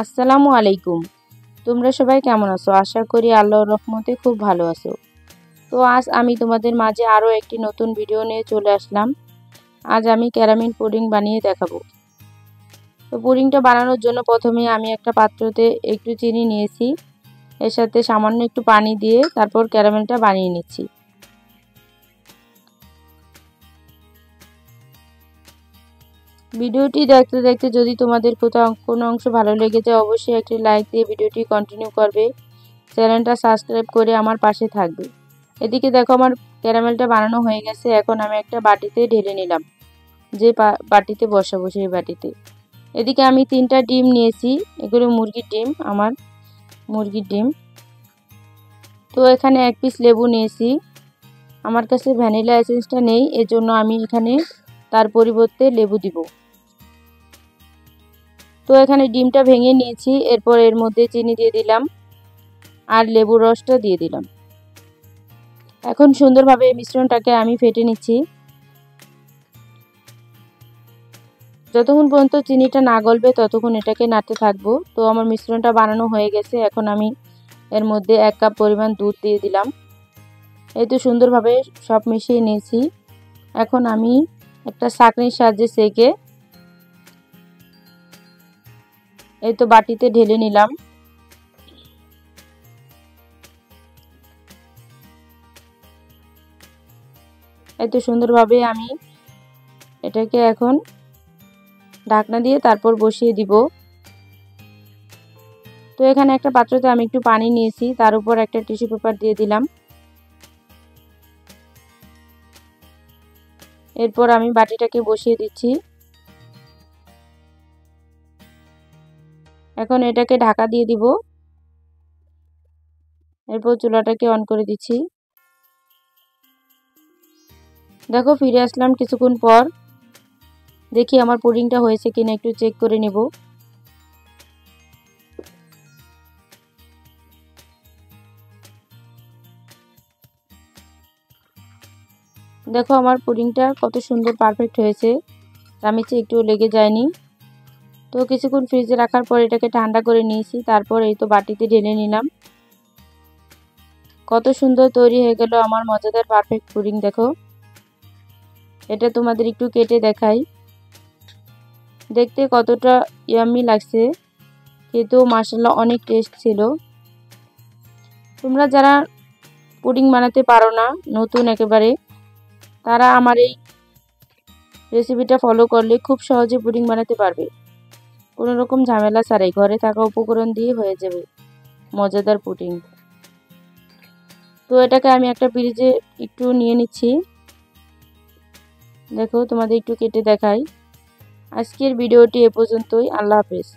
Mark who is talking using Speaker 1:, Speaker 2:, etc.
Speaker 1: আসসালামু আলাইকুম। তোমরা সবাই কেমন আছো? আশা করি আল্লাহর রহমতে খুব ভালো আছো। তো আজ আমি তোমাদের মাঝে আরও একটি নতুন ভিডিও নিয়ে চলে আসলাম। আজ আমি ক্যারামেল পুডিং বানিয়ে দেখাবো। তো পুডিংটা বানানোর জন্য প্রথমে আমি একটা পাত্রতে একটু চিনি নিয়েছি, এর সাথে সামান্য একটু পানি দিয়ে তারপর ক্যারামেলটা বানিয়ে নিচ্ছি। ভিডিওটি দেখতে দেখতে যদি তোমাদের কোথাও কোনো অংশ ভালো লেগে যায় অবশ্যই একটি লাইক দিয়ে ভিডিওটি কন্টিনিউ করবে, চ্যানেলটা সাবস্ক্রাইব করে আমার পাশে থাকবে। এদিকে দেখো আমার ক্যারামেলটা বানানো হয়ে গেছে। এখন আমি একটা বাটিতে ঢেলে নিলাম, যে বাটিতে বসাবো সেই বাটিতে। এদিকে আমি 3টা ডিম নিয়েছি, এগুলো মুরগির ডিম, আমার মুরগির ডিম। তো এখানে 1 পিস লেবু নিয়েছি। আমার কাছে ভ্যানিলা এসেন্সটা নেই, এজন্য আমি এখানে তার পরিবর্তে লেবু দিব। তো এখানে ডিমটা ভেঙে নিয়েছি, এরপর এর মধ্যে চিনি দিয়ে দিলাম আর লেবুর রসটা দিয়ে দিলাম। এখন সুন্দরভাবে এই মিশ্রণটাকে আমি ফেটে নিচ্ছি। যতক্ষণ পর্যন্ত চিনিটা না গলবে ততক্ষণ এটাকে নাড়তে থাকবো। তো আমার মিশ্রণটা বানানো হয়ে গেছে। এখন আমি এর মধ্যে 1 কাপ পরিমাণ দুধ দিয়ে দিলাম। এই তো সুন্দরভাবে সব মিশিয়ে নিয়েছি। এখন আমি একটা ছাঁকনির সাহায্যে সেঁকে এই তো বাটিতে ঢেলে নিলাম। এই তো সুন্দরভাবে আমি এটাকে এখন ঢাকনা দিয়ে তারপর বসিয়ে দিব। তো এখানে একটা পাত্রতে আমি একটু পানি নিয়েছি, তার উপর একটা টিস্যু পেপার দিয়ে দিলাম। এরপর আমি বাটিটাকে বসিয়ে দিচ্ছি। এখন এটাকে ঢাকা দিয়ে দিব। এরপর চুলাটাকে অন করে দিচ্ছি। দেখো ফিরে আসলাম কিছুক্ষণ পর। দেখি আমার পুডিংটা হয়েছে কিনা একটু চেক করে নেব। দেখো আমার পুডিংটা কত সুন্দর পারফেক্ট হয়েছে, চামিচে একটু লেগে যায়নি। তো কিছুক্ষণ ফ্রিজে রাখার পর এটাকে ঠান্ডা করে নিয়েছি, তারপর এই তো বাটিতে ঢেলে নিলাম। কত সুন্দর তৈরি হয়ে গেল আমার মজাদার পারফেক্ট পুডিং। দেখো এটা তোমাদের একটু কেটে দেখাই, দেখতে কতটা ইয়াম্মি লাগছে, খেতেও মাশাআল্লাহ অনেক টেস্ট ছিল। তোমরা যারা পুডিং বানাতে পারো না, নতুন একেবারে, তারা আমার এই রেসিপিটা ফলো করলে খুব সহজে পুডিং বানাতে পারবে। কোনো রকম ঝামেলা ছাড়াই ঘরে থাকা উপকরণ দিয়ে হয়ে যাবে মজাদার পুডিং। তো এটাকে আমি একটা ফ্রিজে একটু নিয়ে নিচ্ছি। দেখো তোমাদের একটু কেটে দেখাই। আজকের ভিডিওটি এ পর্যন্তই। আল্লাহ হাফেজ।